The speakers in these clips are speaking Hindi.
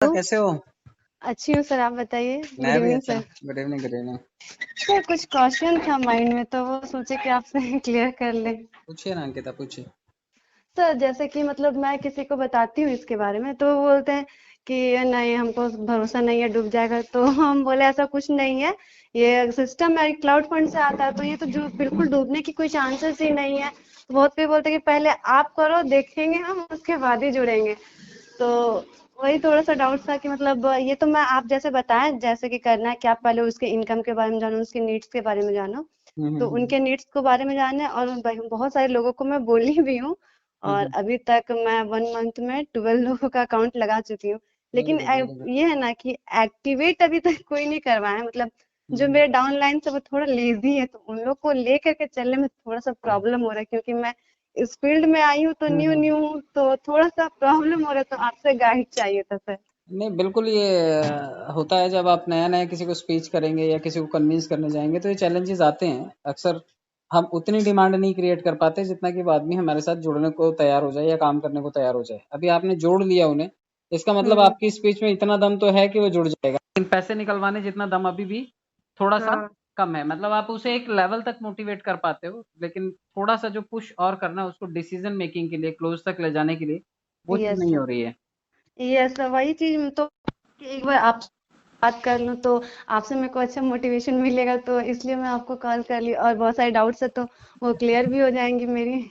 तो कैसे हो? अच्छी हूँ सर, आप बताइए। गुड मैं भी इवनिंग अच्छा। Sir. Good evening, good evening. Sir कुछ क्वेश्चन था माइंड में तो वो सोचे कि आपसे क्लियर कर लें। पूछिए ना अंकिता, पूछिए। सर जैसे कि मतलब मैं किसी को बताती हूँ इसके बारे में तो वो बोलते हैं कि नहीं हमको भरोसा नहीं है, डूब जाएगा। तो हम बोले ऐसा कुछ नहीं है, ये सिस्टम है, क्लाउड फंड से आता है तो ये तो जो बिल्कुल डूबने की कोई चांसेस ही नहीं है। तो बहुत कोई बोलते हैं कि पहले आप करो देखेंगे हम, उसके बाद ही जुड़ेंगे। तो वही थोड़ा सा डाउट था कि मतलब ये तो मैं आप जैसे बताएं जैसे कि करना है कि आप पहले उसके इनकम के बारे में जानो, उसके नीड्स के बारे में जानो। तो हम्म। उनके नीड्स के बारे में जानना है और बहुत सारे लोगों को मैं बोली भी हूँ। और हम्म। अभी तक मैं 1 मंथ में 12 लोगों का अकाउंट लगा चुकी हूँ। वेरी लेकिन गुड, वेरी गुड। ये है ना कि एक्टिवेट अभी तक कोई नहीं करवाया है। मतलब जो हम्म। मेरे डाउन लाइन से वो थोड़ा लेजी है तो उन लोग को लेकर के चलने में थोड़ा सा प्रॉब्लम हो रहा है क्योंकि मैं इस फील्ड में आई हूँ तो न्यू हम्म। न्यू हूँ तो थोड़ा सा प्रॉब्लम हो रहा है तो आपसे गाइड चाहिए था सर। नहीं, बिल्कुल ये होता है जब आप नया नया किसी को स्पीच करेंगे या किसी को कन्विंस करने जाएंगे तो ये चैलेंजेस आते हैं अक्सर। हम उतनी डिमांड नहीं क्रिएट कर पाते जितना कि वो आदमी हमारे साथ जुड़ने को तैयार हो जाए या काम करने को तैयार हो जाए। अभी आपने जोड़ लिया उन्हें, इसका मतलब हम्म। आपकी स्पीच में इतना दम तो है कि वो जुड़ जाएगा, लेकिन पैसे निकलवाने जितना दम अभी भी थोड़ा सा हाँ। कम है। मतलब आप उसे एक लेवल तक मोटिवेट कर पाते हो, लेकिन थोड़ा सा जो पुश और करना है उसको डिसीजन मेकिंग के लिए, क्लोज तक ले जाने के लिए, वो चीज यस नहीं सर। हो रही है। यस सर, वही चीज तो कि एक बार आप बात कर लूँ तो आपसे मेरे को अच्छा मोटिवेशन मिलेगा तो इसलिए मैं आपको कॉल कर ली और बहुत सारे डाउट्स है तो वो क्लियर भी हो जाएंगी मेरी।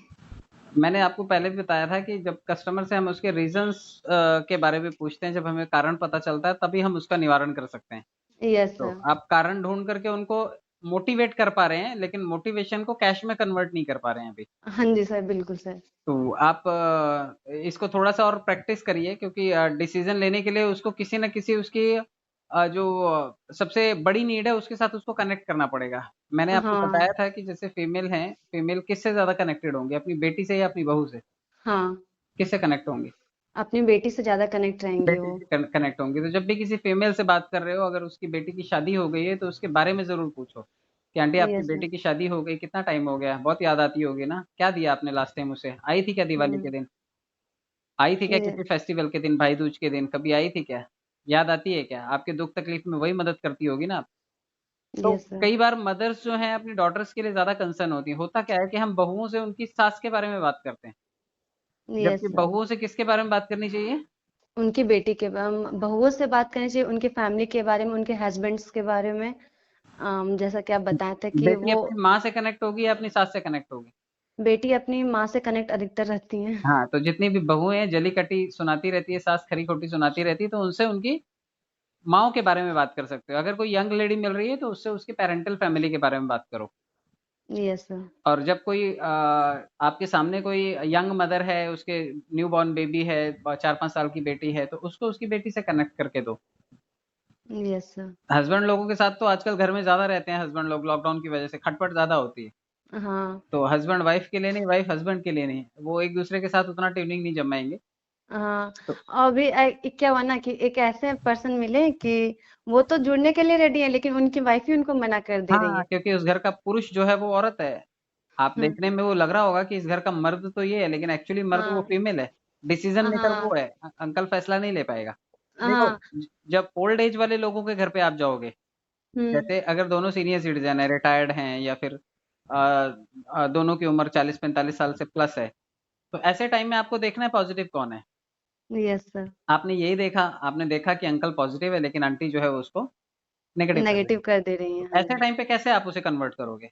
मैंने आपको पहले भी बताया था कि जब कस्टमर से हम उसके रीजंस के बारे में पूछते हैं, जब हमें कारण पता चलता है तभी हम उसका निवारण कर सकते हैं। यस तो सर। आप कारण ढूंढ करके उनको मोटिवेट कर पा रहे हैं, लेकिन मोटिवेशन को कैश में कन्वर्ट नहीं कर पा रहे हैं अभी। हाँ जी सर, बिल्कुल सर। तो आप इसको थोड़ा सा और प्रैक्टिस करिए, क्योंकि डिसीजन लेने के लिए उसको किसी न किसी उसकी जो सबसे बड़ी नीड है उसके साथ उसको कनेक्ट करना पड़ेगा। मैंने आपको हाँ। बताया था कि जैसे फीमेल हैं, फीमेल किससे ज्यादा कनेक्टेड होंगे, अपनी बेटी से या अपनी बहू से? हाँ, किससे कनेक्ट होंगी? अपनी बेटी से ज्यादा कनेक्ट रहेंगे बेटी वो। से कनेक्ट होंगी। तो जब भी किसी फीमेल से बात कर रहे हो, अगर उसकी बेटी की शादी हो गई है तो उसके बारे में जरूर पूछो कि आंटी आपकी यस सर। बेटी की शादी हो गई, कितना टाइम हो गया, बहुत याद आती होगी ना, क्या दिया आपने लास्ट टाइम उसे, आई थी क्या दिवाली के हम्म। दिन, आई थी क्या ये- किसी फेस्टिवल के दिन, भाई दूज के दिन कभी आई थी क्या, याद आती है क्या? आपके दुख तकलीफ में वही मदद करती होगी ना। तो यस सर। कई बार मदर्स जो हैं अपनी डॉटर्स के लिए ज्यादा कंसर्न होती हैं। होता क्या है कि हम बहुओं से उनकी सास के बारे में बात करते हैं, जबकि यस सर। बहुओं से किसके बारे में बात करनी चाहिए? उनकी बेटी के बहुओं से बात करनी चाहिए, उनकी फैमिली के बारे में, उनके हस्बैंड्स के बारे में। जैसा कि आप बताए थे कि बेटी वो अपनी माँ से कनेक्ट होगी या अपनी सास से कनेक्ट होगी? बेटी अपनी माँ से कनेक्ट अधिकतर रहती हैं। हाँ, तो जितनी भी बहुएं हैं जली कटी सुनाती रहती है, सास खरी खोटी सुनाती रहती है, तो उनसे उनकी माओ के बारे में बात कर सकते हो। अगर कोई यंग लेडी मिल रही है तो उससे उसकी पेरेंटल फैमिली के बारे में बात करो। Yes sir. और जब कोई आपके सामने कोई यंग मदर है, उसके न्यू बॉर्न बेबी है, 4-5 साल की बेटी है, तो उसको उसकी बेटी से कनेक्ट करके दो। Yes sir. हस्बैंड लोगों के साथ तो आजकल घर में ज्यादा रहते हैं, हस्बैंड लोग लॉकडाउन की वजह से खटपट ज्यादा होती है। हाँ। तो हस्बैंड वाइफ के लिए नहीं, वाइफ हस्बैंड के लिए नहीं, वो एक दूसरे के साथ उतना ट्यूनिंग नहीं जमाएंगे। हाँ। तो और भी क्या हुआ ना कि एक ऐसे पर्सन मिले कि वो तो जुड़ने के लिए रेडी है लेकिन उनकी वाइफ ही उनको मना कर दे रही हाँ, है। क्योंकि उस घर का पुरुष जो है वो औरत है। आप हम्म। देखने में वो लग रहा होगा कि इस घर का मर्द तो ये है, लेकिन एक्चुअली मर्द वो हाँ। फीमेल है। डिसीजन मेकर हाँ। वो है, अंकल फैसला नहीं ले पाएगा। देखो, हाँ। जब ओल्ड एज वाले लोगों के घर पे आप जाओगे, हम्म। जैसे अगर दोनों सीनियर सिटीजन है, रिटायर्ड हैं, या फिर दोनों की उम्र 40-45 साल से प्लस है, तो ऐसे टाइम में आपको देखना है पॉजिटिव कौन है। Yes sir. आपने यही देखा, आपने देखा कि अंकल पॉजिटिव है लेकिन आंटी जो है वो उसको नेगेटिव कर रही नेगेटिव है। कर दे रही है, तो हाँ ऐसे जी। टाइम पे कैसे आप उसे कन्वर्ट करोगे?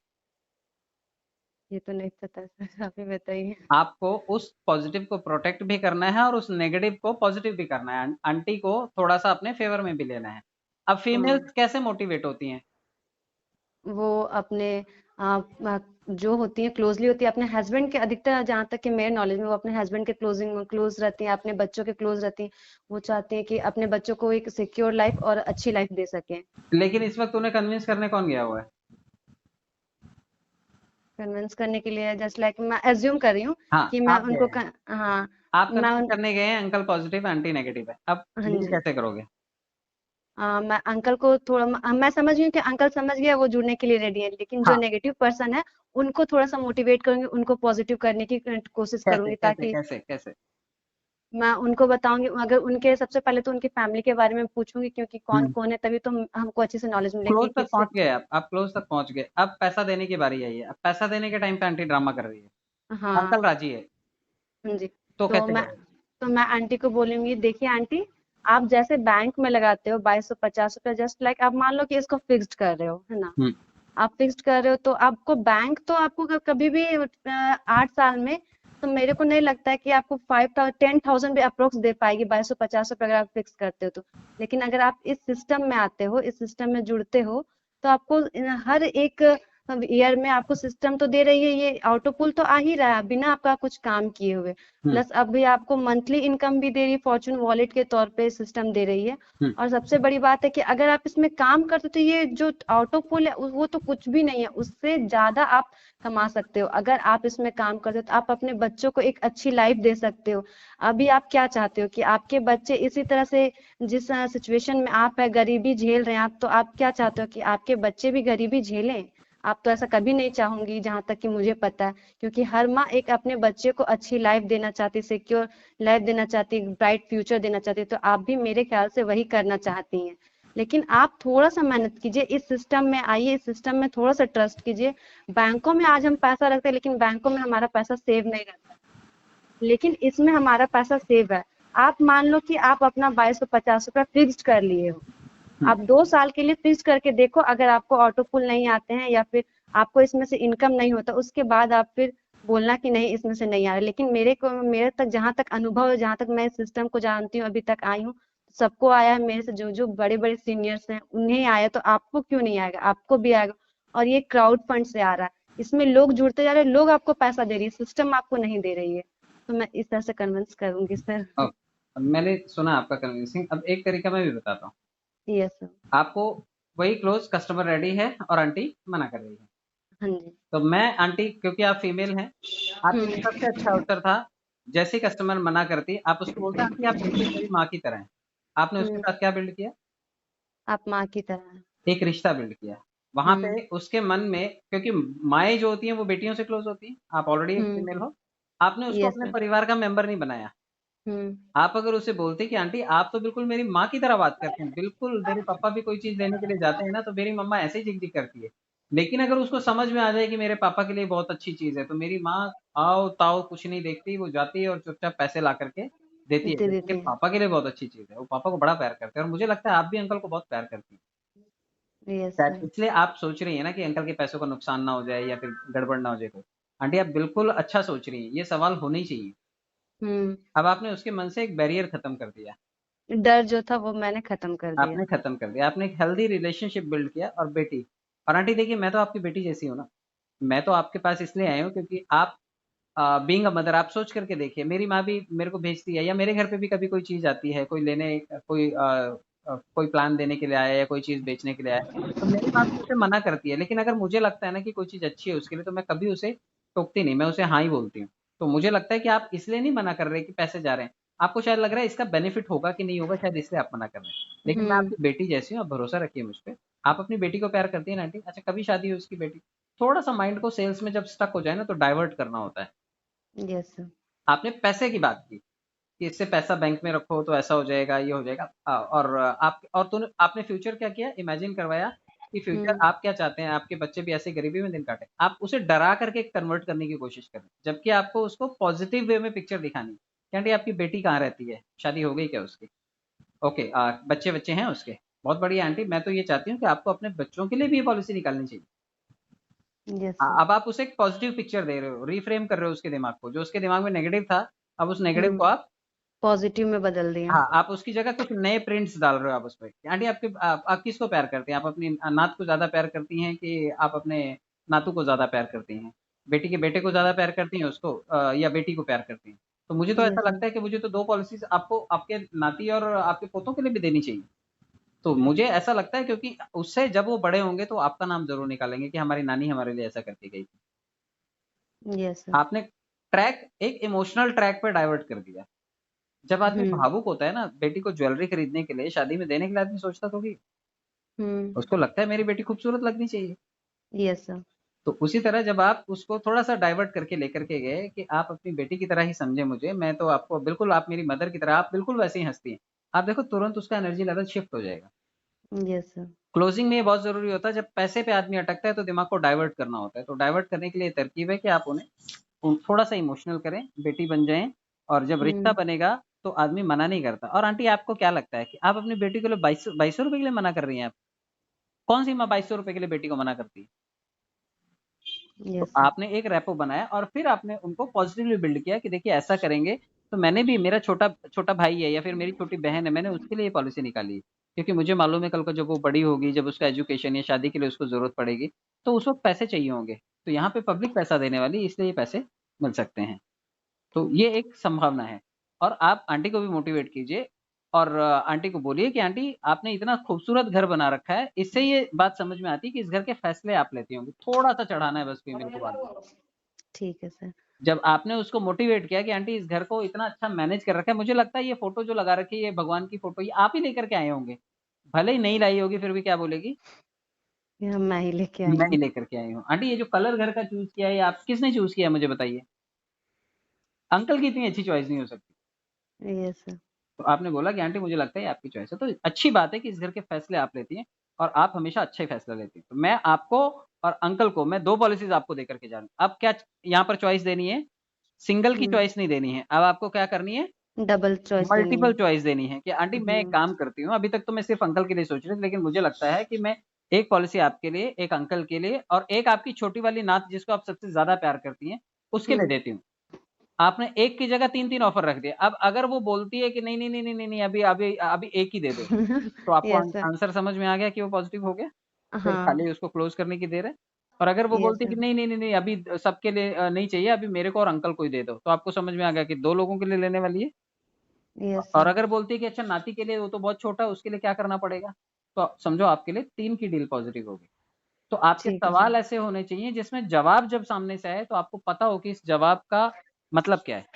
ये तो नहीं पता सर, आप ही बताइए। आपको उस पॉजिटिव को प्रोटेक्ट भी करना है और उस नेगेटिव को पॉजिटिव भी करना है। आंटी को थोड़ा सा अपने फेवर में भी लेना है। अब हाँ। फीमेल्स कैसे मोटिवेट होती हैं? वो अपने जो होती है क्लोजली होती है अपने हस्बैंड के, अधिकतर जहाँ तक कि मेरे नॉलेज में वो अपने हस्बैंड के क्लोज रहती हैं, अपने बच्चों के क्लोज रहती हैं। वो चाहती हैं कि अपने बच्चों को एक सिक्योर लाइफ और अच्छी लाइफ दे सकें। लेकिन इस वक्त उन्हें कन्विंस करने कौन गया हुआ है? कन्विंस करने के लिए जस्ट लाइक मैं एज्यूम कर रही हूँ हाँ, कि मैं आप गए उनको हैं। हाँ। आप मैं कन्विंस करने गए हैं अंकल पॉजिटिव आंटी नेगेटिव है, अब हाँ डील जी। कैसे करोगे? मैं अंकल को थोड़ा मैं समझ गई हूँ कि अंकल समझ गया वो जुड़ने के लिए रेडी है लेकिन जो हाँ, नेगेटिव पर्सन है उनको थोड़ा सा मोटिवेट करूंगी, उनको पॉजिटिव करने की कोशिश कैसे करूंगी कैसे ताकि कैसे कैसे? मैं उनको बताऊंगी, अगर उनके सबसे पहले तो उनकी फैमिली के बारे में पूछूंगी, क्योंकि कौन हम्म। कौन है, तभी तो हमको अच्छे से नॉलेज क्लोज मिलेगी तक किससे। पहुंच गए आप क्लोज तक पहुंच गए। अब पैसा देने की बारी आई है। अब पैसा देने के टाइम पे आंटी ड्रामा कर रही है। हाँ। अंकल राजी है। हाँ जी। तो तो कैसे मैं करें? तो मैं आंटी को बोलूंगी, देखिए आंटी, आप जैसे बैंक में लगाते हो 2250 रुपये, जस्ट लाइक आप मान लो कि इसको फिक्स्ड कर रहे हो, है ना। हम्म। आप फिक्स्ड कर रहे हो तो आपको बैंक तो आपको कभी भी 8 साल में, तो मेरे को नहीं लगता है कि आपको 10,000 भी अप्रोक्स दे पाएगी 2250 रुपये, अगर आप फिक्स करते हो तो। लेकिन अगर आप इस सिस्टम में आते हो, इस सिस्टम में जुड़ते हो, तो आपको हर एक ईयर में आपको सिस्टम तो दे रही है, ये ऑटो पुल तो आ ही रहा है बिना आपका कुछ काम किए हुए। हम्म। प्लस अभी आपको मंथली इनकम भी दे रही है, फॉर्चून वॉलेट के तौर पे सिस्टम दे रही है। हम्म। और सबसे बड़ी बात है कि अगर आप इसमें काम करते हो, तो ये जो ऑटो पुल है वो तो कुछ भी नहीं है, उससे ज्यादा आप कमा सकते हो। अगर आप इसमें काम करते हो तो आप अपने बच्चों को एक अच्छी लाइफ दे सकते हो। अभी आप क्या चाहते हो कि आपके बच्चे इसी तरह से, जिस सिचुएशन में आप है, गरीबी झेल रहे हैं आप, तो आप क्या चाहते हो कि आपके बच्चे भी गरीबी झेलें? आप तो ऐसा कभी नहीं चाहूंगी, जहां तक कि मुझे पता है। क्योंकि हर माँ एक अपने बच्चे को अच्छी लाइफ देना चाहती, सिक्योर लाइफ देना चाहती, ब्राइट फ्यूचर देना चाहती, तो आप भी मेरे ख्याल से वही करना चाहती हैं। लेकिन आप थोड़ा सा मेहनत कीजिए, इस सिस्टम में आइए, इस सिस्टम में थोड़ा सा ट्रस्ट कीजिए। बैंकों में आज हम पैसा रखते हैं, लेकिन बैंकों में हमारा पैसा सेव नहीं रहता, लेकिन इसमें हमारा पैसा सेव है। आप मान लो कि आप अपना 2250 रुपया फिक्स्ड कर लिए हो, हम्म। आप 2 साल के लिए फिक्स करके देखो, अगर आपको ऑटो पुल नहीं आते हैं या फिर आपको इसमें से इनकम नहीं होता, उसके बाद आप फिर बोलना कि नहीं इसमें से नहीं आ रहा। लेकिन मेरे तक जहां तक अनुभव है, जहां तक मैं इस सिस्टम को जानती हूँ, अभी तक आई हूँ, सबको आया है। मेरे से जो जो बड़े बड़े सीनियर्स हैं उन्हें आया, तो आपको क्यों नहीं आएगा, आपको भी आएगा। और ये क्राउड फंड से आ रहा है, इसमें लोग जुड़ते जा रहे हैं, लोग आपको पैसा दे रही है, सिस्टम आपको नहीं दे रही है। तो मैं इस तरह से कन्विंस करूंगी सर। अब मैंने सुना आपका कन्विंसिंग। अब एक तरीका मैं भी बताता हूँ यस सर। आपको। वही क्लोज कस्टमर रेडी है और आंटी मना कर रही है। हाँ जी। तो मैं आंटी, क्योंकि आप फीमेल हैं, आपके लिए सबसे अच्छा उत्तर था, जैसे कस्टमर मना करती आप उसको बोलते आंटी आप बिल्कुल मेरी माँ की तरह हैं। आपने उसके हम्म। साथ क्या बिल्ड किया? आप माँ की तरह हैं। एक रिश्ता बिल्ड किया। वहां पे हुँ, उसके मन में, क्योंकि माएँ जो होती हैं वो बेटियों से क्लोज होती हैं। आप ऑलरेडी एक हुँ, फीमेल हो। आपने उसको यस अपने सर। परिवार का मेंबर नहीं बनाया। हुँ, आप अगर उसे बोलते कि आंटी आप तो बिल्कुल मेरी माँ की तरह बात करते हैं, बिल्कुल मेरे पापा भी कोई चीज़ लेने के लिए जाते हैं ना तो मेरी मम्मा ऐसे ही झिक-झिक करती है। लेकिन अगर उसको समझ में आ जाए कि मेरे पापा के लिए बहुत अच्छी चीज़ है, तो मेरी माँ आओ-ताओ कुछ नहीं देखती, वो जाती है और चुपचाप पैसे ला कर के देती है, दे क्योंकि देते ये हैं। पापा के लिए बहुत अच्छी चीज़ है। वो पापा को बड़ा प्यार करते हैं और मुझे लगता है आप भी अंकल को बहुत प्यार करती हैं। यस शायद सर। इसलिए आप सोच रही हैं ना कि अंकल के पैसों का नुकसान ना हो जाए या फिर गड़बड़ ना हो जाए कोई। आंटी आप बिल्कुल अच्छा सोच रही हैं, ये सवाल होने ही चाहिए। हुँ, अब आपने उसके मन से एक बैरियर खत्म कर दिया। डर जो था वो मैंने खत्म कर दिया। आपने खत्म कर दिया। आपने एक हेल्दी रिलेशनशिप बिल्ड किया। और बेटी, और आंटी देखिए मैं तो आपकी बेटी जैसी हूँ ना। मैं तो आपके पास इसलिए आया हूँ क्योंकि आप बीइंग अ मदर आप सोच करके देखिए, मेरी माँ भी मेरे को भेजती है या मेरे घर पे भी कभी कोई चीज़ आती है, कोई लेने कोई प्लान देने के लिए आया या कोई चीज़ बेचने के लिए आया, तो मेरी माँ भी उसे मना करती है। लेकिन अगर मुझे लगता है ना कि कोई चीज़ अच्छी है उसके लिए, तो मैं कभी उसे टोकती नहीं, मैं उसे हाँ ही बोलती हूँ। तो मुझे लगता है कि आप इसलिए नहीं मना कर रहे कि पैसे जा रहे हैं। आपको शायद लग रहा है इसका बेनिफिट होगा कि नहीं होगा, शायद इसलिए आप मना कर रहे हैं। लेकिन मैं हुँ, आपकी बेटी जैसी हूँ, आप भरोसा रखिए मुझ पे। आप अपनी बेटी को प्यार करती हैं ना आंटी? अच्छा कभी शादी हुई उसकी बेटी? थोड़ा-सा माइंड को सेल्स में जब स्टक हो जाए ना तो डाइवर्ट करना होता है। Yes sir. आपने पैसे की बात की कि इससे पैसा बैंक में रखो तो ऐसा हो जाएगा, ये हो जाएगा। और आप और तूने आपने फ्यूचर क्या किया? इमेजिन करवाया कि फ्यूचर हुँ, आप क्या चाहते हैं, आपके बच्चे भी ऐसे गरीबी में दिन काटें। आप उसे डरा करके कन्वर्ट करने की कोशिश कर रहे हैं, जबकि आपको उसको पॉजिटिव वे में पिक्चर दिखानी है कि आंटी आपकी बेटी कहाँ रहती है? शादी हो गई क्या उसकी? ओके, बच्चे-वच्चे हैं उसके? बहुत बढ़िया आंटी, मैं तो ये चाहती हूँ कि आपको अपने बच्चों के लिए भी ये पॉलिसी निकालनी चाहिए। Yes sir. अब आप उसे एक पॉजिटिव पिक्चर दे रहे हो, रिफ्रेम कर रहे हो उसके दिमाग को। जो उसके दिमाग में नेगेटिव था, अब उस नेगेटिव को हुँ, आप, पॉज़िटिव में बदल दिया। हाँ, आप उसकी जगह कुछ नए प्रिंट्स डाल रहे हो आप उसपे। आंटी आप किसको प्यार करती हैं? आप अपनी नात को ज़्यादा प्यार करती हैं कि आप अपने नातू को ज़्यादा प्यार करती हैं? बेटी के बेटे को ज़्यादा प्यार करती हैं उसको, या बेटी को प्यार करती हैं? तो मुझे तो ऐसा यस सर। लगता है कि मुझे तो 2 पॉलिसीज़ आपको आपके नाती और आपके पोतों के लिए भी देनी चाहिए। तो मुझे ऐसा लगता है क्योंकि उससे जब वो बड़े होंगे तो आपका नाम ज़रूर निकालेंगे कि हमारी नानी हमारे लिए ऐसा करके गई थी। Yes sir. आपने ट्रैक एक इमोशनल ट्रैक पे डाइवर्ट कर दिया। जब आदमी हुँ, भावुक होता है ना, बेटी को ज्वेलरी खरीदने के लिए, शादी में देने के लिए आदमी सोचता थोड़ी है। हुँ, उसको लगता है मेरी बेटी खूबसूरत लगनी चाहिए। Yes sir. तो उसी तरह जब आप उसको थोड़ा-सा डाइवर्ट करके लेकर के गए कि आप अपनी बेटी की तरह ही समझे मुझे, मैं तो आपको बिल्कुल आप मेरी मदर की तरह आप बिल्कुल वैसे ही हँसती हैं। आप देखो तुरंत उसका एनर्जी लेवल शिफ्ट हो जाएगा। Yes sir. क्लोजिंग में ये बहुत ज़रूरी होता है, जब पैसे पे आदमी अटकता है तो दिमाग को डाइवर्ट करना होता है। तो डाइवर्ट करने के लिए तरकीब है कि आप उन्हें थोड़ा-सा इमोशनल करें, बेटी बन जाएँ और जब रिश्ता हम्म। बनेगा तो आदमी मना नहीं करता। और आंटी आपको क्या लगता है कि आप अपनी बेटी के लिए 2200 रुपए के लिए मना कर रही हैं आप? कौन-सी माँ 2200 रुपए के लिए बेटी को मना करती है? तो यस सर। आपने एक रेपो बनाया और फिर आपने उनको पॉजिटिवली बिल्ड किया कि देखिए ऐसा करेंगे तो मैंने भी मेरा छोटा छोटा भाई है या फिर मेरी छोटी बहन है, मैंने उसके लिए ये पॉलिसी निकाली है। क्योंकि मुझे मालूम है कल को जब वो बड़ी होगी, जब उसका एजुकेशन या शादी के लिए उसको ज़रूरत पड़ेगी, तो उस वक़्त पैसे चाहिए होंगे। तो यहाँ पे पब्लिक पैसा देने वाली है, इसलिए ये पैसे मिल सकते हैं। तो ये एक संभावना है। और आप आंटी को भी मोटिवेट कीजिए और आंटी को बोलिए कि आंटी आपने इतना खूबसूरत घर बना रखा है, इससे ये बात समझ में आती है कि इस घर के फैसले आप लेती होंगी। थोड़ा-सा चढ़ाना है बस फीमेल को बाद में। ठीक है सर। जब आपने उसको मोटिवेट किया कि आंटी इस घर को इतना अच्छा मैनेज कर रखा है, मुझे लगता है ये फ़ोटो जो लगा रखी है, ये भगवान की फ़ोटो, ये आप ही लेकर के आए होंगे। भले ही नहीं लाई होगी, फिर भी क्या बोलेगी? ये हम मैं ही लेके आई मैं ही हूँ। लेकर के आई हूँ। आंटी ये जो कलर घर का चूज़ किया है, ये आप किसने चूज़ किया है मुझे बताइए? अंकल की इतनी अच्छी चॉइस नहीं हो सकती। Yes sir. तो आपने बोला कि आंटी मुझे लगता है ये आपकी चॉइस है। तो अच्छी बात है कि इस घर के फैसले आप लेती हैं और आप हमेशा अच्छा ही फैसला लेती हैं। तो मैं आपको और अंकल को मैं 2 पॉलिसीज़ आपको देकर के जा रहा हूँ। अब क्या यहाँ पर चॉइस देनी है? सिंगल की चॉइस नहीं देनी है। अब आपको क्या करनी है? डबल चॉइस देनी मल्टीपल है। चॉइस देनी है कि आंटी मैं एक हम्म। काम करती हूँ, अभी तक तो मैं सिर्फ़ अंकल के लिए सोच रही थी, लेकिन मुझे लगता है कि मैं एक पॉलिसी आपके लिए, एक अंकल के लिए और एक आपकी छोटी वाली नात जिसको आप सबसे ज़्यादा प्यार करती हैं, उसके लिए हम्म। देती हूँ। आपने एक की जगह 3-3 ऑफर रख दिए। अब अगर वो बोलती है कि नहीं, नहीं, नहीं, नहीं, नहीं, नहीं अभी अभी अभी एक ही दे दो, तो आपको यस सर। आंसर समझ में आ गया कि वो पॉज़िटिव हो गया? फिर हाँ। खाली उसको क्लोज़ करने की देर है। और अगर वो यस बोलती है कि सर। नहीं, नहीं, नहीं, नहीं अभी सबके लिए नहीं चाहिए, अभी मेरे को और अंकल को ही दे दो, तो आपको समझ में आ गया कि 2 लोगों के लिए लेने वाली है। यस और सर। अगर बोलती है कि अच्छा नाती के लिए वो तो बहुत छोटा है, उसके लिए क्या करना पड़ेगा? तो समझो आपके लिए 3 की डील पॉज़िटिव होगी। तो आपके ठीक है सर। सवाल ऐसे होने चाहिए जिसमें जवाब जब सामने से आए तो आपको पता हो कि इस जवाब का मतलब क्या है।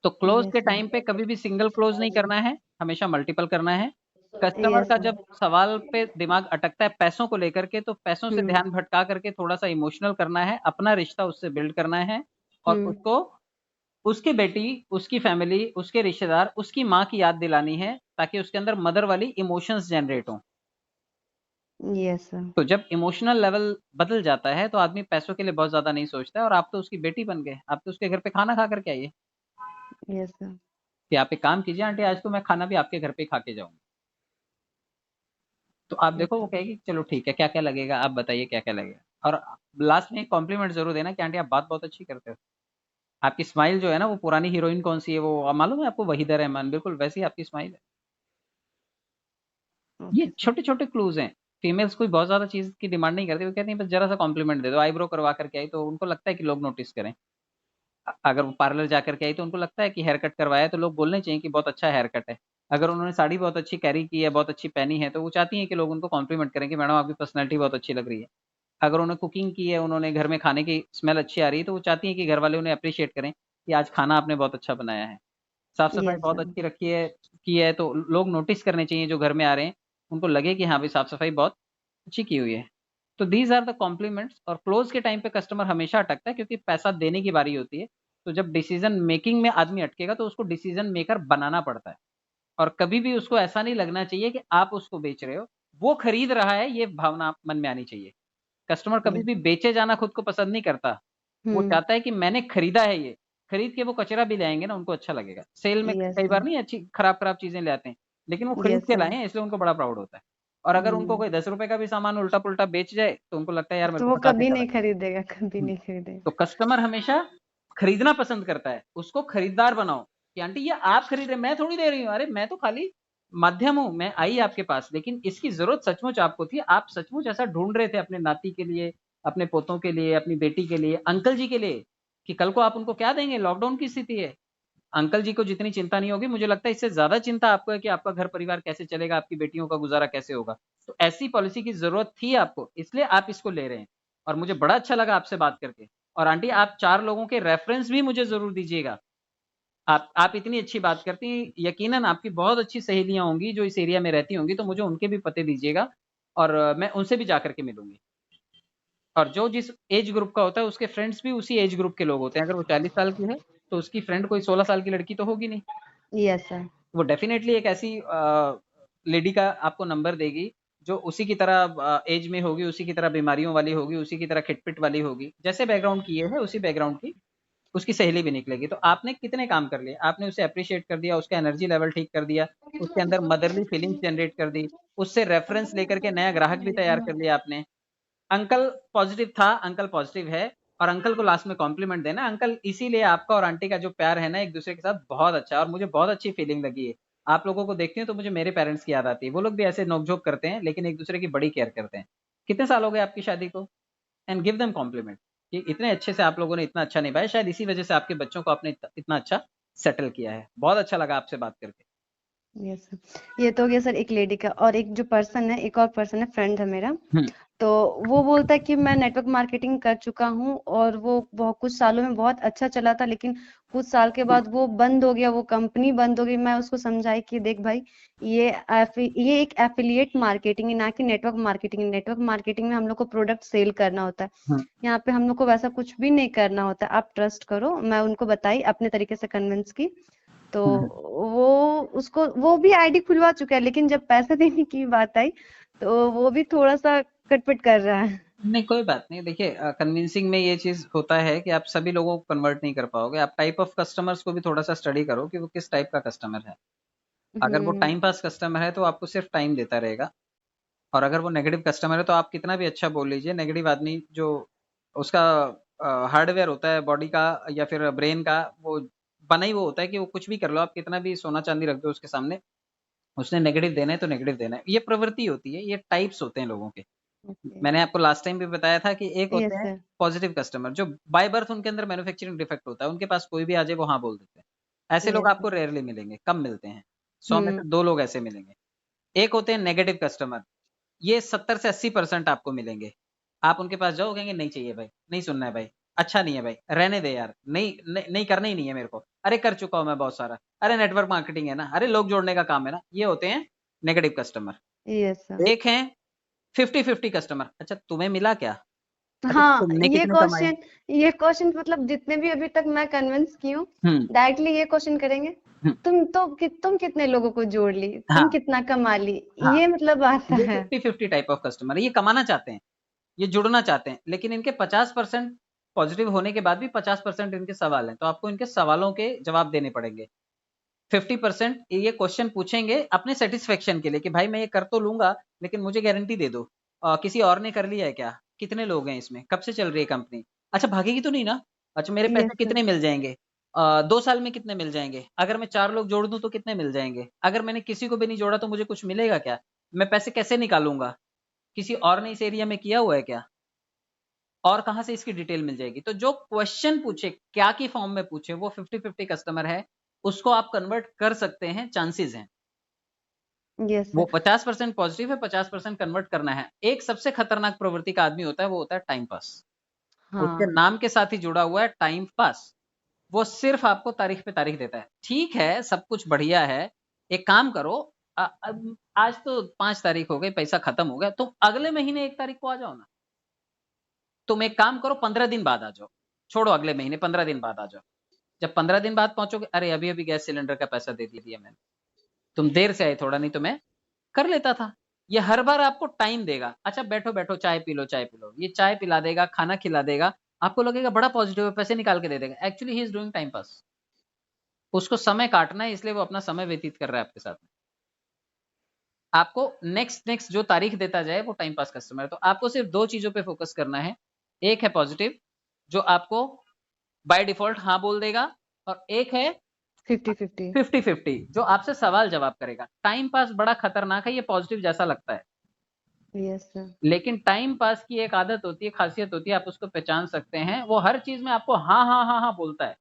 तो क्लोज़ यस के सर। टाइम पे कभी भी सिंगल क्लोज़ नहीं करना है, हमेशा मल्टीपल करना है। कस्टमर यस का सर। जब सवाल पे दिमाग अटकता है पैसों को लेकर के, तो पैसों से हम्म। ध्यान भटका करके थोड़ा-सा इमोशनल करना है, अपना रिश्ता उससे बिल्ड करना है और हम्म। उसको उसकी बेटी, उसकी फैमिली, उसके रिश्तेदार, उसकी माँ की याद दिलानी है, ताकि उसके अंदर मदर वाली इमोशंस जनरेट हों। Yes sir. तो जब इमोशनल लेवल बदल जाता है, तो आदमी पैसों के लिए बहुत ज़्यादा नहीं सोचता है और आप तो उसकी बेटी बन गए। आप तो उसके घर पे खाना खा कर के आइए, यस सर। कि आप एक काम कीजिए आंटी आज तो मैं खाना भी आपके घर पे ही खा के जाऊँगी। तो आप यस देखो वो सर। कहेगी चलो ठीक है, क्या-क्या लगेगा आप बताइए क्या-क्या लगेगा? और लास्ट में एक कॉम्प्लीमेंट ज़रूर देना कि आंटी आप बात बहुत अच्छी करते हो। आपकी स्माइल जो है ना वो पुरानी हीरोइन कौन-सी है वो मालूम है आपको? वहीदा रहमान, बिल्कुल वैसी ही आपकी स्माइल है। ये ओके सर। छोटे-छोटे क्लूज़ हैं। फीमेल्स कोई बहुत ज़्यादा चीज़ की डिमांड नहीं करती, वो कहती हैं बस ज़रा-सा कॉम्प्लीमेंट दे दो, आईब्रो करवा कर के आई तो उनको लगता है कि लोग नोटिस करें। अगर वो पार्लर जाकर के आई तो उनको लगता है कि हेयर कट करवाया है तो लोग बोलने चाहिए कि बहुत अच्छा हेयर कट है। अगर उन्होंने साड़ी बहुत अच्छी कैरी की है, बहुत अच्छी पहनी है, तो वो चाहती हैं कि लोग उनको कॉम्प्लीमेंट करें कि मैडम आपकी पर्सनैलिटी बहुत अच्छी लग रही है। अगर उन्होंने कुकिंग की है, उन्होंने घर में खाने की स्मेल अच्छी आ रही है, तो वो चाहती हैं कि घर वाले उन्हें एप्रिशिएट करें कि आज खाना आपने बहुत अच्छा बनाया है। साफ-सफाई यस बहुत सर। अच्छी रखी है की है तो लोग नोटिस करने चाहिए जो घर में आ रहे हैं, उनको लगे कि हाँ भाई साफ-सफाई बहुत अच्छी की हुई है। तो दीज़ आर द कॉम्प्लीमेंट्स और क्लोज़ के टाइम पे कस्टमर हमेशा अटकता है क्योंकि पैसा देने की बारी होती है। तो जब डिसीज़न मेकिंग में आदमी अटकेगा तो उसको डिसीज़न मेकर बनाना पड़ता है। और कभी भी उसको ऐसा नहीं लगना चाहिए कि आप उसको बेच रहे हो, वो खरीद रहा है ये भावना मन में आनी चाहिए। कस्टमर कभी यस। भी बेचे जाना खुद को पसंद नहीं करता। वो हम्म। चाहता है कि मैंने खरीदा है ये, खरीद के वो कचरा भी ले आएँगे ना उनको अच्छा लगेगा। सेल में यस कई बार सर। नहीं अच्छी खराब-खराब चीज़ें ले आते हैं, लेकिन वो खरीद यस के सर। लाए हैं इसलिए उनको बड़ा प्राउड होता है। और अगर उनको हम्म। कोई ₹10 का भी सामान उल्टा-पुल्टा बेच जाए, तो उनको लगता है यार मेरे तो को वो 50 कभी का नहीं लगा। खरीदेगा, कभी हुँ, नहीं खरीदेगा। तो कस्टमर हमेशा खरीदना पसंद करता है, उसको खरीदार बनाओ कि आंटी ये आप खरीद रहे हैं, मैं थोड़ी दे रही हूँ, अरे मैं तो खाली माध्यम हूँ, मैं आई आपके पास, लेकिन इसकी ज़रूरत सचमुच आपको थी, आप सचमुच ऐसा ढूँढ रहे थे अपने नाती के लिए, अपने पोतों के लिए, अपनी बेटी के लिए, अंकल जी के लिए, कि कल को आप उनको क्या देंगे? लॉकडाउन की स्थिति है। अंकल जी को जितनी चिंता नहीं होगी, मुझे लगता है इससे ज़्यादा चिंता आपको है कि आपका घर-परिवार कैसे चलेगा, आपकी बेटियों का गुज़ारा कैसे होगा। तो ऐसी पॉलिसी की ज़रूरत थी आपको, इसलिए आप इसको ले रहे हैं और मुझे बड़ा अच्छा लगा आपसे बात करके। और आंटी आप 4 लोगों के रेफ़रेंस भी मुझे ज़रूर दीजिएगा। आप इतनी अच्छी बात करती हैं, यकीनन आपकी बहुत अच्छी सहेलियाँ होंगी जो इस एरिया में रहती होंगी, तो मुझे उनके भी पते दीजिएगा और मैं उनसे भी जाकर के मिलूँगी। और जो जिस एज ग्रुप का होता है उसके फ्रेंड्स भी उसी एज ग्रुप के लोग होते हैं। अगर वो 40 साल की है तो उसकी फ्रेंड कोई 16 साल की लड़की तो होगी नहीं। Yes sir. वो डेफिनेटली एक ऐसी लेडी का आपको नंबर देगी जो उसी की तरह एज में होगी, उसी की तरह बीमारियों वाली होगी, उसी की तरह खिटपिट वाली होगी, जैसे बैकग्राउंड की ये है उसी बैकग्राउंड की उसकी सहेली भी निकलेगी। तो आपने कितने काम कर लिए, आपने उसे अप्रिशिएट कर दिया, उसका एनर्जी लेवल ठीक कर दिया, उसके अंदर मदरली फीलिंग्स जनरेट कर दी, उससे रेफरेंस लेकर के नया ग्राहक भी तैयार कर लिया आपने। अंकल पॉजिटिव था, अंकल पॉजिटिव है, और अंकल को लास्ट में कॉम्प्लीमेंट देना। अंकल इसीलिए आपका और आंटी का जो प्यार है ना एक दूसरे के साथ बहुत अच्छा है, और मुझे बहुत अच्छी फीलिंग लगी है। आप लोगों को देखती हूँ तो मुझे मेरे पेरेंट्स की याद आती है। वो लोग भी ऐसे नोकझोंक करते हैं लेकिन एक दूसरे की बड़ी केयर करते हैं। कितने साल हो गए आपकी शादी को? एंड गिव देम कॉम्प्लीमेंट कि इतने अच्छे से आप लोगों ने इतना अच्छा निभाया, शायद इसी वजह से आपके बच्चों को आपने इतना अच्छा सेटल किया है। बहुत अच्छा लगा आपसे बात करके। Yes sir. ये तो हो गया सर एक लेडी का, और एक जो पर्सन है, एक और पर्सन है, फ्रेंड है मेरा। हम्म तो वो बोलता है कि मैं नेटवर्क मार्केटिंग कर चुका हूँ और वो बहुत कुछ सालों में बहुत अच्छा चला था, लेकिन कुछ साल के बाद वो बंद हो गया, वो कंपनी बंद हो गई। मैं उसको समझाई कि देख भाई, ये एक एफिलिएट मार्केटिंग है, ना कि नेटवर्क मार्केटिंग। नेटवर्क मार्केटिंग में हम लोग को प्रोडक्ट सेल करना होता है, हम्म यहाँ पे हम लोग को वैसा कुछ भी नहीं करना होता। आप ट्रस्ट करो। मैं उनको बताई, अपने तरीके से कन्विंस की। तो हम्म। वो उसको वो भी आईडी खुलवा चुका है, लेकिन जब पैसे देने की बात आई तो वो भी थोड़ा सा कटपट कर रहा है। नहीं कोई बात नहीं, देखिए कन्विंसिंग में ये चीज होता है कि आप सभी लोगों को कन्वर्ट नहीं कर पाओगे। आप टाइप ऑफ कस्टमर्स को भी थोड़ा सा स्टडी करो कि वो किस टाइप का कस्टमर है। अगर वो हम्म। टाइम पास कस्टमर है तो आपको सिर्फ टाइम देता रहेगा, और अगर वो नेगेटिव कस्टमर है तो आप कितना भी अच्छा बोल लीजिए, नेगेटिव आदमी जो उसका हार्डवेयर होता है बॉडी का या फिर ब्रेन का, वो बना ही वो होता है कि वो कुछ भी कर लो, आप कितना भी सोना चांदी रख दो उसके सामने, उसने नेगेटिव देना है तो नेगेटिव देना है। ये प्रवृत्ति होती है, ये टाइप्स होते हैं लोगों के। ओके। मैंने आपको लास्ट टाइम भी बताया था कि एक होते यस हैं सर। पॉजिटिव कस्टमर जो बाय बर्थ उनके अंदर मैन्युफैक्चरिंग डिफेक्ट होता है, उनके पास कोई भी आ जाए वो हाँ बोल देते हैं। ऐसे लोग यस आपको सर। रेयरली मिलेंगे, कम मिलते हैं। 100 में हम्म। से 2 लोग ऐसे मिलेंगे। एक होते हैं नेगेटिव कस्टमर, ये 70 से 80% आपको मिलेंगे। आप उनके पास जाओ, कहेंगे नहीं चाहिए भाई, नहीं सुनना है भाई, अच्छा नहीं है भाई, रहने दे यार, नहीं नहीं, नहीं करना ही नहीं है मेरे को, अरे कर चुका हूं मैं बहुत सारा, अरे नेटवर्क मार्केटिंग है ना, अरे लोग जोड़ने का काम है ना। ये होते हैं नेगेटिव कस्टमर। Yes sir. एक है 50-50 कस्टमर, अच्छा तुम्हें मिला क्या, अच्छा हाँ, तुमने कितने कमाए। ये क्वेश्चन मतलब जितने भी अभी तक मैं कन्विंस की हूँ, हम्म डायरेक्टली ये क्वेश्चन करेंगे, हम्म, तुम कितने लोगों को जोड़ ली, तुम हाँ कितना कमा ली। हाँ, ये मतलब आता ये है। 50-50 टाइप ऑफ कस्टमर है। ये कमाना चाहते हैं, ये जुड़ना चाहते हैं, लेकिन इनके 50% पॉजिटिव होने के बाद भी 50% इनके सवाल हैं, तो आपको इनके सवालों के जवाब देने पड़ेंगे। 50% ये क्वेश्चन पूछेंगे अपने सेटिस्फेक्शन के लिए कि भाई मैं ये कर तो लूंगा, लेकिन मुझे गारंटी दे दो, किसी और ने कर लिया है क्या, कितने लोग हैं इसमें, कब से चल रही है कंपनी, अच्छा भागेगी तो नहीं ना, अच्छा मेरे पैसे यस सर। कितने मिल जाएंगे, 2 साल में कितने मिल जाएंगे, अगर मैं 4 लोग जोड़ दूं तो कितने मिल जाएंगे, अगर मैंने किसी को भी नहीं जोड़ा तो मुझे कुछ मिलेगा क्या, मैं पैसे कैसे निकालूंगा, किसी और ने इस एरिया में किया हुआ है क्या, और कहां से इसकी डिटेल मिल जाएगी। तो जो क्वेश्चन पूछे, क्या की फॉर्म में पूछे, वो 50-50 कस्टमर है, उसको आप कन्वर्ट कर सकते हैं, चांसेस हैं। यस वो सर। 50% पॉजिटिव है, 50% कन्वर्ट करना है। एक सबसे खतरनाक प्रवृत्ति का आदमी होता है, वो होता है टाइम पास। उसके हाँ। नाम के साथ ही जुड़ा हुआ है टाइम पास। वो सिर्फ आपको तारीख पे तारीख देता है। ठीक है, सब कुछ बढ़िया है, एक काम करो, आज तो 5 तारीख हो गई, पैसा खत्म हो गया, तुम अगले महीने 1 तारीख को आ जाओ ना। तुम एक काम करो, 15 दिन बाद आ जाओ, छोड़ो अगले महीने, 15 दिन बाद आ जाओ। जब 15 दिन बाद पहुंचोगे, अरे अभी अभी गैस सिलेंडर का पैसा दे दिया मैंने, तुम देर से आए थोड़ा, नहीं तो मैं कर लेता था। ये हर बार आपको टाइम देगा, अच्छा बैठो बैठो चाय पी लो, चाय पी लो, ये चाय पिला देगा, खाना खिला देगा, आपको लगेगा बड़ा पॉजिटिव है, पैसे निकाल के दे देगा, actually he is doing time पास। उसको समय काटना है, इसलिए वो अपना समय व्यतीत कर रहा है आपके साथ में। आपको नेक्स्ट नेक्स्ट जो तारीख देता जाए वो टाइम पास कस्टमर है। तो आपको सिर्फ 2 चीजों पे फोकस करना है, एक है पॉजिटिव जो आपको बाय डिफॉल्ट हाँ बोल देगा, और एक है 50-50। 50-50 जो आपसे सवाल जवाब करेगा। टाइम पास बड़ा खतरनाक है, ये पॉजिटिव जैसा लगता है, यस सर। लेकिन टाइम पास की एक आदत होती है, खासियत होती है, आप उसको पहचान सकते हैं। वो हर चीज में आपको हाँ हाँ हाँ हाँ बोलता है,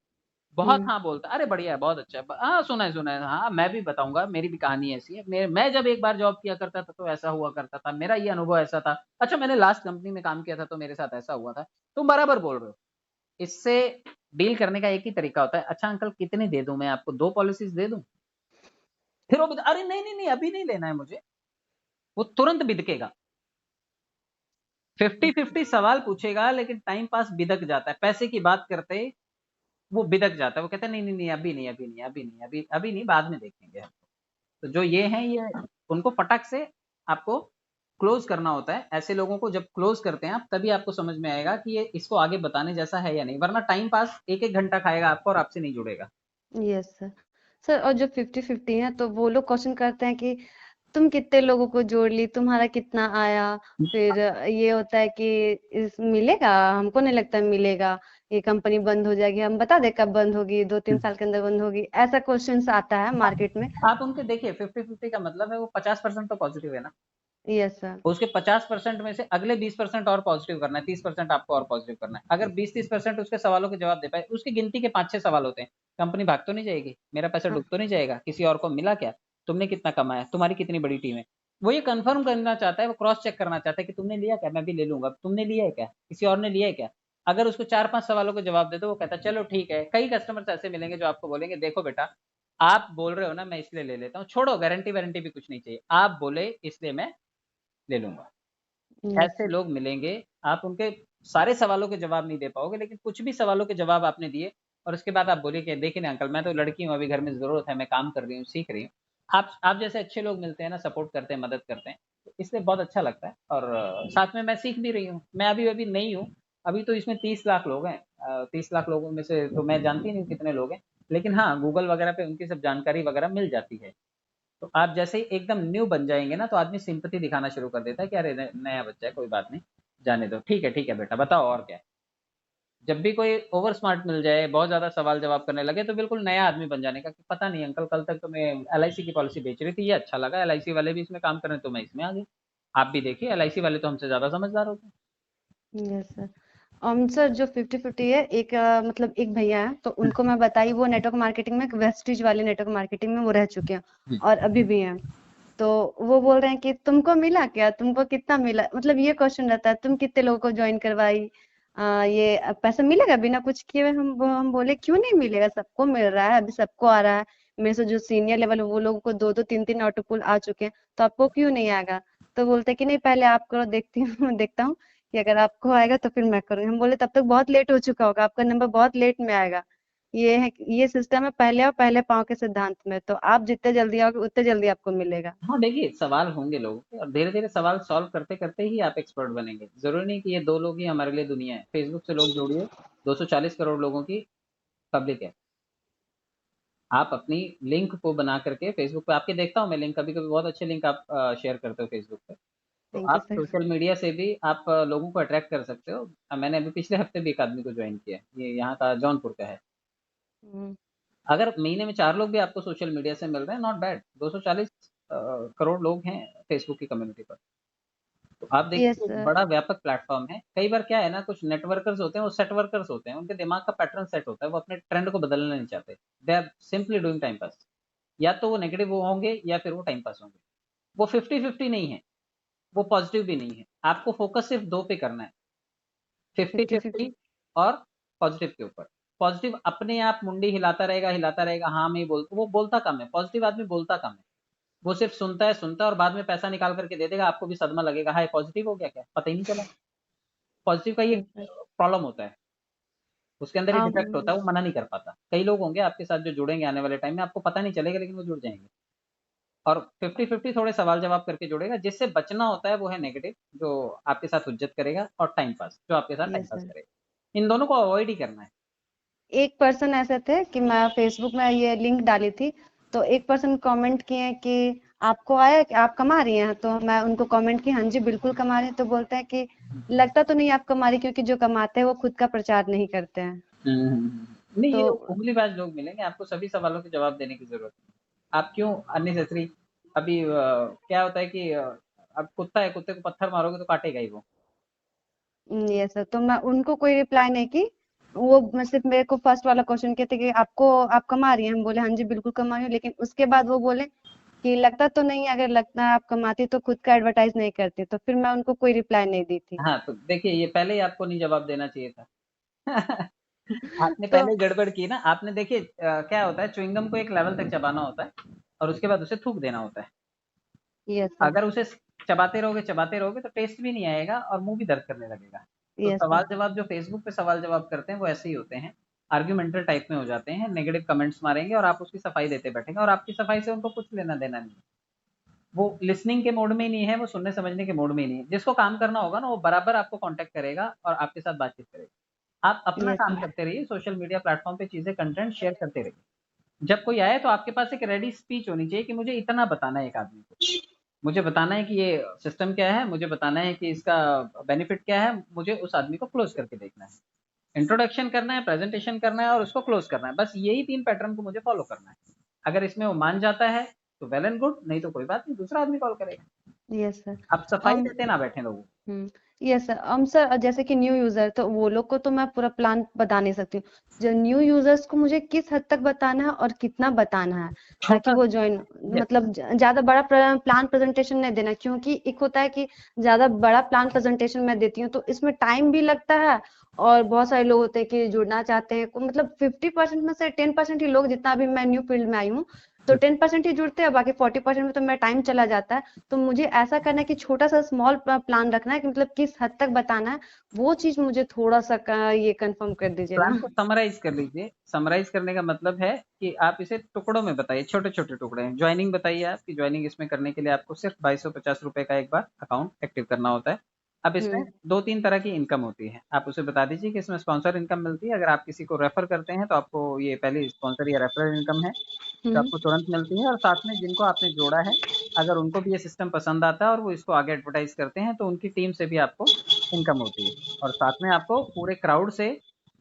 बहुत हम्म। हाँ बोलता है, अरे बढ़िया है, बहुत अच्छा है, हाँ सुना है, हाँ मैं भी बताऊंगा, मेरी भी कहानी ऐसी है, मैं जब एक बार जॉब किया करता था तो ऐसा हुआ करता था, मेरा ये अनुभव ऐसा था, अच्छा मैंने लास्ट कंपनी में काम किया था तो मेरे साथ ऐसा हुआ था। तुम बराबर बोल रहे हो। इससे डील करने का एक ही तरीका होता है, अच्छा अंकल कितने दे दूं मैं आपको, 2 पॉलिसीज दे दूं, फिर वो अरे नहीं नहीं नहीं अभी नहीं लेना है मुझे, वो तुरंत बिदकेगा। 50-50 सवाल पूछेगा, लेकिन टाइम पास बिदक जाता है। पैसे की बात करते वो बिदक जाता है, वो कहता है नहीं नहीं नहीं, अभी नहीं अभी नहीं अभी नहीं, अभी अभी नहीं, बाद में देखेंगे। तो जो ये हैं, ये उनको फटक से आपको क्लोज करना होता है। ऐसे लोगों को जब क्लोज करते हैं आप, तभी आपको समझ में आएगा कि ये इसको आगे बताने जैसा है या नहीं, वरना टाइम पास एक एक घंटा खाएगा आपको और आपसे नहीं जुड़ेगा। Yes sir. सर और जो 50-50 है तो वो लोग क्वेश्चन करते हैं कि तुम कितने लोगों को जोड़ ली, तुम्हारा कितना आया। फिर ये होता है कि इस मिलेगा, हमको नहीं लगता मिलेगा, ये कंपनी बंद हो जाएगी, हम बता दे कब बंद होगी, 2-3 साल के अंदर बंद होगी, ऐसा क्वेश्चंस आता है मार्केट में। आप उनके देखिए, 50-50 का मतलब है वो 50% तो पॉजिटिव है ना, यस सर। उसके 50% में से अगले 20% और पॉजिटिव करना है, 30% आपको और पॉजिटिव करना है। अगर 20-30% उसके सवालों के जवाब दे पाए, उसकी गिनती के 5-6 सवाल होते हैं, कंपनी भाग तो नहीं जाएगी, मेरा पैसा हाँ। डूब तो नहीं जाएगा, किसी और को मिला क्या, तुमने कितना कमाया, तुम्हारी कितनी बड़ी टीम है। वो ये कंफर्म करना चाहता है, वो क्रॉस चेक करना चाहता है कि तुमने लिया क्या, मैं भी ले लूंगा, तुमने लिया है क्या, किसी और ने लिया है क्या। अगर उसको 4-5 सवालों के जवाब दे दो, वो कहता है चलो ठीक है। कई कस्टमर्स ऐसे मिलेंगे जो आपको बोलेंगे देखो बेटा, आप बोल रहे हो ना, मैं इसलिए ले लेता हूँ, छोड़ो गारंटी वारंटी भी कुछ नहीं चाहिए, आप बोले इसलिए मैं ले लूंगा। यस ऐसे सर। लोग मिलेंगे, आप उनके सारे सवालों के जवाब नहीं दे पाओगे, लेकिन कुछ भी सवालों के जवाब आपने दिए और उसके बाद आप बोलिए कि देखिए ना अंकल, मैं तो लड़की हूँ, अभी घर में जरूरत है, मैं काम कर रही हूँ, सीख रही हूँ। आप जैसे अच्छे लोग मिलते हैं ना, सपोर्ट करते हैं, मदद करते हैं, तो इसलिए बहुत अच्छा लगता है। और साथ में मैं सीख भी रही हूँ। मैं अभी अभी नहीं हूँ, अभी तो इसमें 30 लाख लोग हैं, 30 लाख लोगों में से तो मैं जानती नहीं हूँ कितने लोग हैं, लेकिन हाँ गूगल वगैरह पे उनकी सब जानकारी वगैरह मिल जाती है। तो आप जैसे ही एकदम न्यू बन जाएंगे ना, तो आदमी सिंपैथी दिखाना शुरू कर देता है कि अरे नया बच्चा है, कोई बात नहीं, जाने दो, ठीक है बेटा, बताओ और क्या है। जब भी कोई ओवर स्मार्ट मिल जाए, बहुत ज्यादा सवाल जवाब करने लगे, तो बिल्कुल नया आदमी बन जाने का कि पता नहीं अंकल, कल तक तो मैं LIC की पॉलिसी बेच रही थी, ये अच्छा लगा, LIC वाले भी इसमें काम कर रहे हैं, तो मैं इसमें आ गई। आप भी देखिए, LIC वाले तो हमसे ज्यादा समझदार होते हैं। Yes sir. सर जो 50-50 है, एक मतलब एक भैया है, तो उनको मैं बताई, वो नेटवर्क मार्केटिंग में, वेस्टिज वाले नेटवर्क मार्केटिंग में वो रह चुके हैं हम्म, और अभी भी हैं। तो वो बोल रहे हैं कि तुमको मिला क्या, तुमको कितना मिला, मतलब ये क्वेश्चन रहता है, तुम कितने लोगों को ज्वाइन करवाई, ये पैसा मिलेगा बिना कुछ किए हुए। हम बोले क्यों नहीं मिलेगा, सबको मिल रहा है, अभी सबको आ रहा है। मेरे से जो सीनियर लेवल वो लोगों को 2-2 3-3 ऑटो पुल आ चुके हैं, तो आपको क्यों नहीं आएगा। तो बोलते हैं कि नहीं पहले आप करो, देखती हूँ देखता हूँ कि अगर आपको आएगा तो फिर मैं करूंगी। हम बोले तब तक बहुत लेट हो चुका होगा, आपका नंबर बहुत लेट में आएगा। ये है, ये सिस्टम है पहले आओ पहले पाओ के सिद्धांत में, तो आप जितने जल्दी आओगे उतने जल्दी आपको मिलेगा। हाँ देखिए, सवाल होंगे लोगों के, और धीरे धीरे सवाल सॉल्व करते करते ही आप एक्सपर्ट बनेंगे। जरूरी नहीं कि ये 2 लोग ही हमारे लिए दुनिया है। फेसबुक से लोग जोड़िए, 240 करोड़ लोगों की पब्लिक है। आप अपनी लिंक को बना करके फेसबुक पे, आपके देखता हूँ मैं लिंक, कभी कभी बहुत अच्छे लिंक आप शेयर करते हो फेसबुक पे। तो थैंक यू आप सर। सोशल मीडिया से भी आप लोगों को अट्रैक्ट कर सकते हो। मैंने अभी पिछले हफ्ते भी एक आदमी को ज्वाइन किया है, ये यहाँ का जौनपुर का है। हम्म। अगर महीने में 4 लोग भी आपको सोशल मीडिया से मिल रहे हैं, नॉट बैड। 240 करोड़ लोग हैं फेसबुक की कम्युनिटी पर। तो आप यस देखिए, एक सर। बड़ा व्यापक प्लेटफॉर्म है। कई बार क्या है ना, कुछ नेटवर्कर्स होते हैं, वो सेट वर्कर्स होते हैं, उनके दिमाग का पैटर्न सेट होता है, वो अपने ट्रेंड को बदलना नहीं चाहते। They are simply doing time pass. या तो वो नेगेटिव वो होंगे, या फिर वो टाइम पास होंगे। वो 50-50 नहीं है, वो पॉजिटिव भी नहीं है। आपको फोकस सिर्फ दो पे करना है, 50-50 50-50। और पॉजिटिव के ऊपर। पॉजिटिव अपने आप मुंडी हिलाता रहेगा, हाँ मैं बोल, वो बोलता कम है। पॉजिटिव आदमी बोलता कम है, वो सिर्फ सुनता है और बाद में पैसा निकाल करके दे देगा, आपको भी सदमा लगेगा, हाय पॉजिटिव हो गया क्या, पता ही नहीं चला। पॉजिटिव का ये यस सर। प्रॉब्लम होता है, उसके अंदर ये आम डिफेक्ट होता है, वो मना नहीं कर पाता। कई लोग होंगे आपके साथ जो जुड़ेंगे आने वाले टाइम में, आपको पता नहीं चलेगा, लेकिन वो जुड़ जाएंगे। और 50-50 थोड़े सवाल जवाब करके जुड़ेगा। जिससे बचना होता है वो है नेगेटिव, जो आपके साथ हुज्जत करेगा, और टाइम पास, जो आपके साथ टाइम यस पास सर। करेगा। इन दोनों को अवॉइड ही करना है। एक पर्सन ऐसे थे कि मैं फेसबुक में ये लिंक डाली थी, तो एक पर्सन कमेंट किए कि आपको आया कि आप कमा रही हैं, तो मैं उनको कमेंट की हाँ जी बिल्कुल कमा रहे हैं, तो बोलते हैं कि लगता तो नहीं आप कमा रही, क्योंकि जो कमाते हैं वो खुद का प्रचार नहीं करते हैं। नहीं, तो ये उंगलीबाज लोग मिलेंगे, आपको सभी सवालों के जवाब देने की जरूरत नहीं। आप क्यों अननेसेसरी। अभी क्या होता है कि अब कुत्ता है, कुत्ते को पत्थर मारोगे तो काटेगा ही वो। ये सर, तो मैं उनको कोई रिप्लाई नहीं की। वो सिर्फ मेरे को फर्स्ट वाला क्वेश्चन कहते कि आपको आप कमा रही हैं, हम बोले हाँ जी बिल्कुल कमा रही हूँ, लेकिन उसके बाद वो बोले कि लगता तो नहीं है, अगर लगता है आप कमाती तो खुद का एडवर्टाइज नहीं करती, तो फिर मैं उनको कोई रिप्लाई नहीं दी थी। हाँ तो देखिए, ये पहले ही आपको नहीं जवाब देना चाहिए था। आपने तो पहले ही गड़बड़ की ना। आपने देखिए, क्या होता है, च्युइंगम को एक लेवल तक चबाना होता है और उसके बाद उसे थूक देना होता है। Yes sir. अगर उसे चबाते रहोगे तो टेस्ट भी नहीं आएगा और मुंह भी दर्द करने लगेगा। तो यस सवाल सर। जवाब जो फेसबुक पे सवाल जवाब करते हैं वो ऐसे ही होते हैं, आर्ग्यूमेंटल टाइप में हो जाते हैं, नेगेटिव कमेंट्स मारेंगे और आप उसकी सफाई देते बैठेंगे और आपकी सफाई से उनको कुछ लेना देना नहीं है। वो लिसनिंग के मोड में ही नहीं है, वो सुनने समझने के मोड में ही नहीं है। जिसको काम करना होगा ना वो बराबर आपको कांटेक्ट करेगा और आपके साथ बातचीत करेगा। आप अपना यस काम सर। करते रहिए, सोशल मीडिया प्लेटफॉर्म पे चीजें कंटेंट शेयर करते रहिए। जब कोई आए तो आपके पास एक रेडी स्पीच होनी चाहिए कि मुझे इतना बताना है एक आदमी को, मुझे बताना है कि ये सिस्टम क्या है, मुझे बताना है कि इसका बेनिफिट क्या है, मुझे उस आदमी को क्लोज करके देखना है, इंट्रोडक्शन करना है, प्रेजेंटेशन करना है और उसको क्लोज करना है। बस यही 3 पैटर्न को मुझे फॉलो करना है। अगर इसमें वो मान जाता है तो वेल एंड गुड, नहीं तो कोई बात नहीं, दूसरा आदमी कॉल करेगा। Yes sir. आप सफाई um, देते ना बैठे लोगों को। Yes sir. सर जैसे कि न्यू यूजर, तो वो लोग को तो मैं पूरा प्लान बता नहीं सकती हूँ। जो न्यू यूजर्स को मुझे किस हद तक बताना है और कितना बताना है, ताकि छोटा वो ज्वाइन, यस मतलब ज्यादा बड़ा प्लान प्रेजेंटेशन नहीं देना, क्योंकि एक होता है कि ज्यादा बड़ा प्लान प्रेजेंटेशन मैं देती हूँ तो इसमें टाइम भी लगता है, और बहुत सारे लोग होते हैं कि जुड़ना चाहते हैं, मतलब 50% में से 10% ही लोग, जितना भी मैं न्यू फील्ड में आई हूँ, तो 10% ही जुड़ते हैं, बाकी 40% में तो मेरा टाइम चला जाता है। तो मुझे ऐसा करना है कि छोटा सा स्मॉल प्लान रखना है कि मतलब किस हद तक बताना है, वो चीज मुझे थोड़ा सा ये कंफर्म कर दीजिए प्लान ना। को समराइज कर लीजिए। समराइज करने का मतलब है कि आप इसे टुकड़ों में बताइए, छोटे छोटे टुकड़े हैं। ज्वाइनिंग बताइए, आपकी ज्वाइनिंग इसमें करने के लिए आपको सिर्फ 2250 रुपए का एक बार अकाउंट एक्टिव करना होता है। अब इसमें हम्म। 2-3 तरह की इनकम होती है, आप उसे बता दीजिए कि इसमें स्पॉन्सर इनकम मिलती है। अगर आप किसी को रेफर करते हैं तो आपको ये पहली स्पॉन्सर या रेफरल इनकम है जो हम्म। आपको तुरंत मिलती है, और साथ में जिनको आपने जोड़ा है, अगर उनको भी ये सिस्टम पसंद आता है और वो इसको आगे एडवर्टाइज करते हैं तो उनकी टीम से भी आपको इनकम होती है। और साथ में आपको पूरे क्राउड से,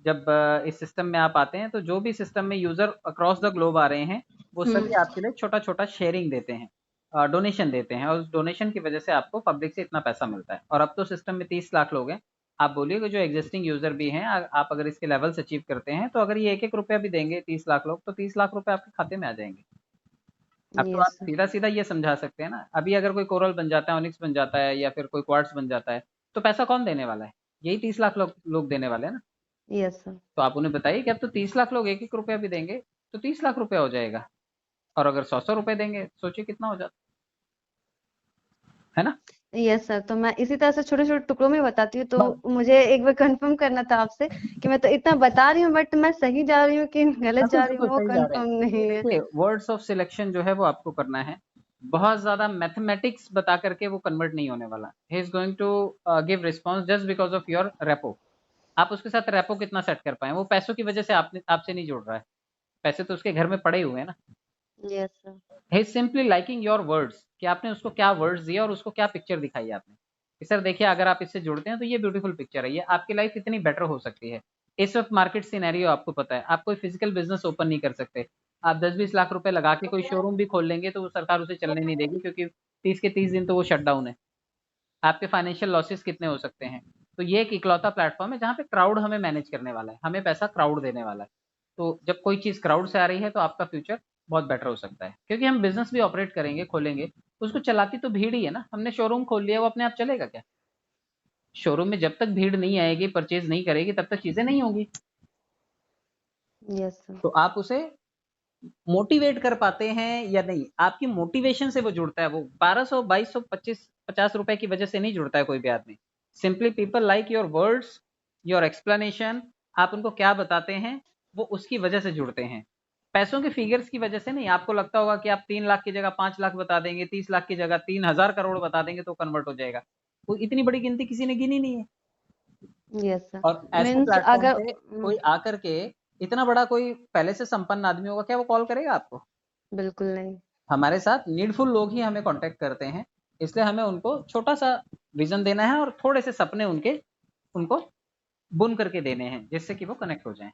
जब इस सिस्टम में आप आते हैं तो जो भी सिस्टम में यूजर अक्रॉस द ग्लोब आ रहे हैं वो हम्म। सभी आपके लिए छोटा छोटा शेयरिंग देते हैं, डोनेशन देते हैं, और उस डोनेशन की वजह से आपको पब्लिक से इतना पैसा मिलता है। और अब तो सिस्टम में 30 लाख लोग हैं। आप बोलिए कि जो एग्जिस्टिंग यूजर भी हैं, आप अगर इसके लेवल्स अचीव करते हैं तो अगर ये एक एक रुपया भी देंगे 30 लाख लोग, तो 30 लाख रुपए आपके खाते में आ जाएंगे। अब तो आप यस सर। सीधा सीधा ये समझा सकते हैं ना, अभी अगर कोई कोरल बन जाता है, ओनिक्स बन जाता है या फिर कोई क्वार्ट्स बन जाता है, तो पैसा कौन देने वाला है? यही 30 लाख लोग देने वाले हैं ना। Yes sir. तो आप उन्हें बताइए कि अब तो 30 लाख लोग एक एक रुपया भी देंगे तो 30 लाख रुपया हो जाएगा। और अगर 100 रुपए देंगे, सोचिए कितना हो जाता है ना। Yes sir. तो मैं इसी तरह से छोटे छोटे टुकड़ों में बताती हूँ। तो बस मुझे एक बार कंफर्म करना था आपसे कि मैं तो इतना बता रही हूँ, बट मैं सही जा रही हूँ कि गलत बिल्कुल जा रही हूँ, बिल्कुल वो सही जा रहे हैं। कंफर्म ये नहीं है। देखिए, वर्ड्स ऑफ सिलेक्शन जो है वो आपको करना है। बहुत ज्यादा मैथमेटिक्स बता करके वो कन्वर्ट नहीं होने वाला। He is going to give response just because of your rapport. आप उसके साथ रेपो कितना सेट कर पाए, वो पैसों की वजह से आपने आपसे नहीं जुड़ रहा है, पैसे तो उसके घर में पड़े हुए हैं ना। Yes sir. He simply liking your words, कि आपने उसको क्या वर्ड्स दिया और उसको क्या पिक्चर दिखाई आपने कि सर देखिए अगर आप इससे जुड़ते हैं तो ये ब्यूटीफुल पिक्चर है, ये आपकी लाइफ इतनी बेटर हो सकती है। इस वक्त मार्केट सिनेरियो आपको पता है, आप कोई फिजिकल बिजनेस ओपन नहीं कर सकते। आप 10-20 लाख रुपए लगा के कोई शोरूम भी खोल लेंगे तो वो सरकार उसे चलने नहीं देगी, क्योंकि 30 के 30 दिन तो वो शटडाउन है। आपके फाइनेंशियल लॉसेस कितने हो सकते हैं। तो ये एक इकलौता प्लेटफॉर्म है जहाँ पे क्राउड हमें मैनेज करने वाला है, हमें पैसा क्राउड देने वाला है। तो जब कोई चीज क्राउड से आ रही है तो आपका फ्यूचर बहुत बेटर हो सकता है, क्योंकि हम बिजनेस भी ऑपरेट करेंगे, खोलेंगे, उसको चलाती तो भीड़ ही है ना। हमने शोरूम खोल लिया, वो अपने आप चलेगा क्या? शोरूम में जब तक भीड़ नहीं आएगी, परचेज नहीं करेगी, तब तक चीजें नहीं होंगी। Yes sir. तो आप उसे मोटिवेट कर पाते हैं या नहीं, आपकी मोटिवेशन से वो जुड़ता है। वो 1200 2200 25 50 रुपए की वजह से नहीं जुड़ता है कोई भी आदमी। Simply people like your words, your explanation, आप उनको क्या बताते हैं, वो उसकी वजह से जुड़ते हैं, पैसों के फिगर्स की वजह से नहीं। आपको लगता होगा कि आप 3 लाख की जगह 5 लाख बता देंगे, 30 लाख की जगह 3000 करोड़ बता देंगे तो कन्वर्ट हो जाएगा। वो इतनी बड़ी गिनती किसी ने गिनी नहीं है। Yes sir. और ऐसे मीन्स प्लेटफॉर्म अगर पे कोई आकर के, इतना बड़ा कोई पहले से संपन्न आदमी होगा क्या वो कॉल करेगा आपको? बिल्कुल नहीं। हमारे साथ नीडफुल लोग ही हमें कांटेक्ट करते हैं, इसलिए हमें उनको छोटा सा विजन देना है और थोड़े से सपने उनके उनको बुन करके देने हैं, जिससे कि वो कनेक्ट हो जाएं।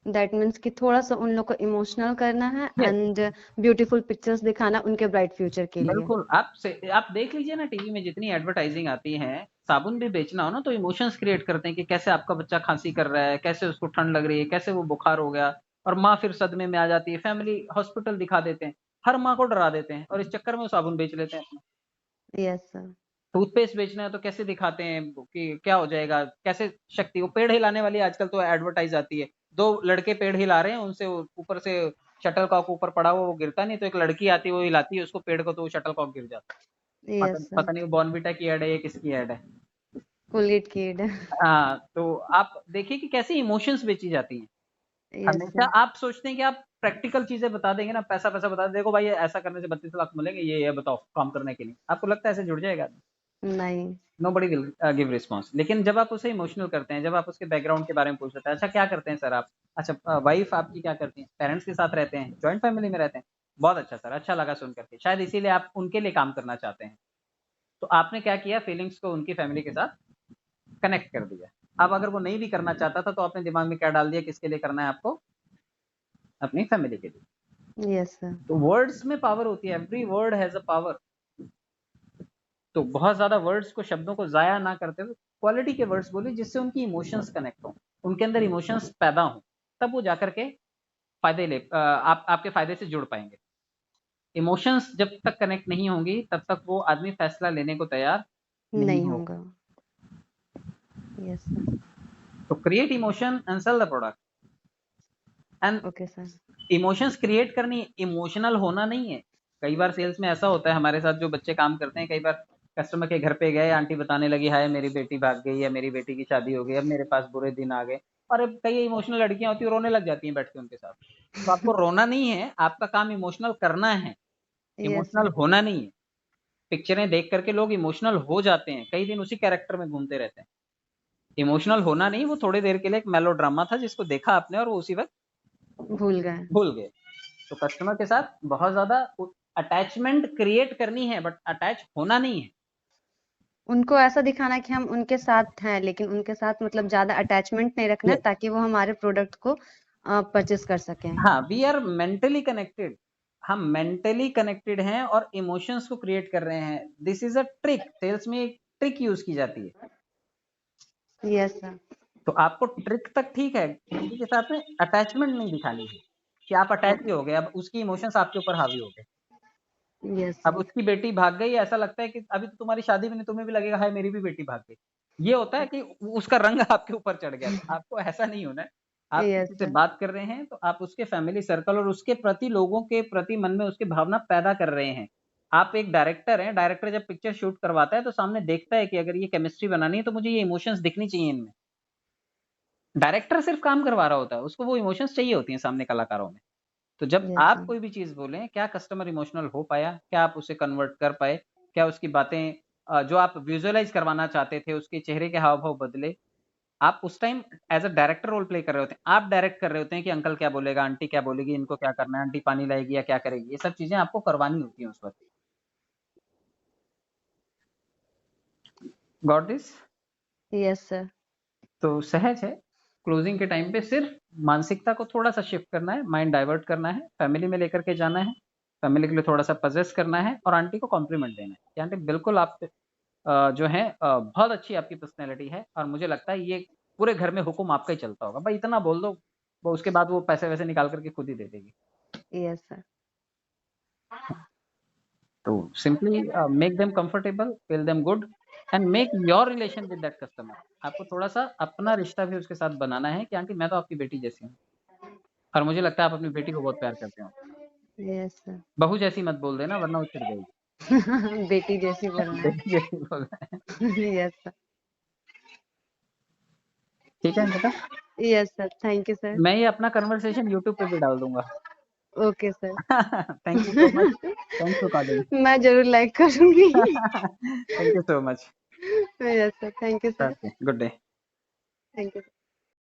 दैट मीन्स कि थोड़ा सा उन लोग को इमोशनल करना है, यस, एंड ब्यूटीफुल पिक्चर्स दिखाना उनके ब्राइट फ्यूचर के लिए। बिल्कुल। आप देख लीजिए ना, टीवी में जितनी एडवर्टाइजिंग आती है, साबुन भी बेचना हो ना तो इमोशंस क्रिएट करते हैं कि कैसे आपका बच्चा खांसी कर रहा है, कैसे उसको ठंड लग रही है, कैसे वो बुखार हो गया, और माँ फिर सदमे में आ जाती है, फैमिली हॉस्पिटल दिखा देते हैं, हर माँ को डरा देते हैं, और इस चक्कर में वो साबुन बेच लेते हैं। Yes sir. टूथपेस्ट बेचना है तो कैसे दिखाते हैं कि क्या हो जाएगा, कैसे शक्ति, वो पेड़ हिलाने वाली आजकल तो एडवर्टाइज आती है, 2 लड़के पेड़ हिला रहे हैं, उनसे ऊपर से शटल कॉक ऊपर पड़ा हुआ, वो गिरता नहीं, तो एक लड़की आती है वो हिलाती है उसको पेड़ को, तो वो शटल कॉक गिर जाता यस सर। पता नहीं वो बॉर्नविटा की ऐड है या किसकी ऐड है। कोलगेट की एड। हाँ, तो आप देखिए कि कैसे इमोशंस बेची जाती हैं। यस हमेशा सर। आप सोचते हैं कि आप प्रैक्टिकल चीजें बता देंगे ना, पैसा पैसा बता दें, देखो भाई ऐसा करने से 32 लाख मिलेंगे, ये बताओ काम करने के लिए, आपको लगता है ऐसे जुड़ जाएगा? नहीं। Nobody will give response. लेकिन जब आप उसे इमोशनल करते हैं, जब आप उसके बैकग्राउंड के बारे में पूछ लेते हैं, अच्छा क्या करते हैं सर आप, अच्छा वाइफ आपकी क्या करती हैं, पेरेंट्स के साथ रहते हैं, जॉइंट फैमिली में रहते हैं, बहुत अच्छा सर, अच्छा लगा सुन करके, शायद इसीलिए आप उनके लिए काम करना चाहते हैं। तो आपने क्या किया, फीलिंग्स को उनकी फैमिली के साथ कनेक्ट कर दिया। अब अगर वो नहीं भी करना चाहता था तो आपने दिमाग में क्या डाल दिया, किसके लिए करना है आपको, अपनी फैमिली के लिए। Yes sir. तो वर्ड्स में पावर होती है, every word has a power. तो बहुत ज्यादा वर्ड्स को, शब्दों को जाया ना करते हुए क्वालिटी के वर्ड्स बोलिए जिससे उनकी इमोशंस कनेक्ट हो, उनके अंदर इमोशंस पैदा हो, तब वो जाकर के फायदे ले आप आपके फायदे से जुड़ पाएंगे। इमोशंस जब तक कनेक्ट नहीं होंगी तब तक वो आदमी फैसला लेने को तैयार नहीं नहीं होगा। होगा। Yes sir. तो create emotion and sell the product. And okay sir. Emotions create करनी, इमोशनल होना नहीं है। कई बार सेल्स में ऐसा होता है, हमारे साथ जो बच्चे काम करते हैं, कई बार कस्टमर के घर पे गए, आंटी बताने लगी हाय मेरी बेटी भाग गई, या मेरी बेटी की शादी हो गई, अब मेरे पास बुरे दिन आ गए। और अब कई इमोशनल लड़कियां होती है, रोने लग जाती हैं बैठ के उनके साथ। तो आपको रोना नहीं है, आपका काम इमोशनल करना है, यस इमोशनल सर। होना नहीं है। पिक्चरें देख करके लोग इमोशनल हो जाते हैं, कई दिन उसी कैरेक्टर में घूमते रहते हैं। इमोशनल होना नहीं, वो थोड़ी देर के लिए एक मेलो ड्रामा था जिसको देखा आपने और वो उसी वक्त भूल गए। भूल गए। तो कस्टमर के साथ बहुत ज्यादा अटैचमेंट क्रिएट करनी है, बट अटैच होना नहीं है। उनको ऐसा दिखाना कि हम उनके साथ हैं, लेकिन उनके साथ मतलब ज्यादा अटैचमेंट नहीं रखना है, yes. ताकि वो हमारे प्रोडक्ट को परचेस कर सकें। हाँ, वी आर मेंटली कनेक्टेड, हम मेंटली कनेक्टेड हैं और इमोशंस को क्रिएट कर रहे हैं। This is a trick, sales में एक ट्रिक यूज की जाती है। Yes sir. तो आपको ट्रिक तक ठीक है, किसी के साथ में अटैचमेंट नहीं दिखानी है कि आप अटैच ही हो गए, अब उसकी इमोशंस आपके ऊपर हावी हो गए। यस अब सर। उसकी बेटी भाग गई, ऐसा लगता है कि अभी तो तुम्हारी शादी भी नहीं, तुम्हें भी लगेगा हाय मेरी भी बेटी भाग गई। ये होता है कि उसका रंग आपके ऊपर चढ़ गया। तो आपको ऐसा नहीं होना है। आप यस किसी से सर। बात कर रहे हैं तो आप उसके फैमिली सर्कल और उसके प्रति, लोगों के प्रति मन में उसकी भावना पैदा कर रहे हैं। आप एक डायरेक्टर हैं, डायरेक्टर जब पिक्चर शूट करवाता है तो सामने देखता है कि अगर ये केमिस्ट्री बनानी है तो मुझे ये इमोशंस दिखनी चाहिए इनमें। डायरेक्टर सिर्फ काम करवा रहा होता है, उसको वो इमोशंस चाहिए होती हैं सामने कलाकारों में। तो जब यस आप सर। कोई भी चीज़ बोलें, क्या कस्टमर इमोशनल हो पाया? क्या आप उसे कन्वर्ट कर पाए? क्या उसकी बातें जो आप विजुअलाइज़ करवाना चाहते थे, उसके चेहरे के हाव-भाव बदले? आप उस time as a director role play कर रहे होते हैं। आप डायरेक्ट कर रहे होते हैं कि अंकल क्या बोलेगा, आंटी क्या बोलेगी, इनको क्या करना है, आंटी पानी लाएगी या क्या करेगी? ये सब चीज़ें आपको करवानी होती हैं उस वक़्त। Got this? Yes sir. तो सहज है, क्लोजिंग के टाइम पे सिर्फ मानसिकता को थोड़ा-सा शिफ्ट करना है, माइंड डाइवर्ट करना है, फैमिली में लेकर के जाना है, फैमिली के लिए थोड़ा-सा पजेस करना है और आंटी को कॉम्प्लीमेंट देना है कि आंटी बिल्कुल आप जो है बहुत अच्छी आपकी पर्सनैलिटी है और मुझे लगता है ये पूरे घर में हुक्म आपका ही चलता होगा। भाई इतना बोल दो, वो उसके बाद वो पैसे-वैसे निकाल कर के खुद ही दे देगी। Yes sir. तो simply make them comfortable, feel them good and make your relation with that customer. आपको थोड़ा-सा अपना रिश्ता भी उसके साथ बनाना है कि आंटी मैं तो आपकी बेटी जैसी हूँ और मुझे लगता है आप अपनी बेटी को बहुत प्यार करते हो। Yes sir. बहू जैसी मत बोल देना वरना वो चिढ़ जाएगी। बेटी जैसी बोलना बेटी जैसी बोलना है। है। Yes sir. ठीक है बेटा? Yes sir, thank you sir. मैं ये अपना कन्वर्सेशन यूट्यूब पे भी डाल दूँगा। Okay sir. Thank you so much. Thanks for calling. मैं जरूर लाइक करूंगी। Thank you so much. Yes sir, thank you sir. Okay, good day. Thank you.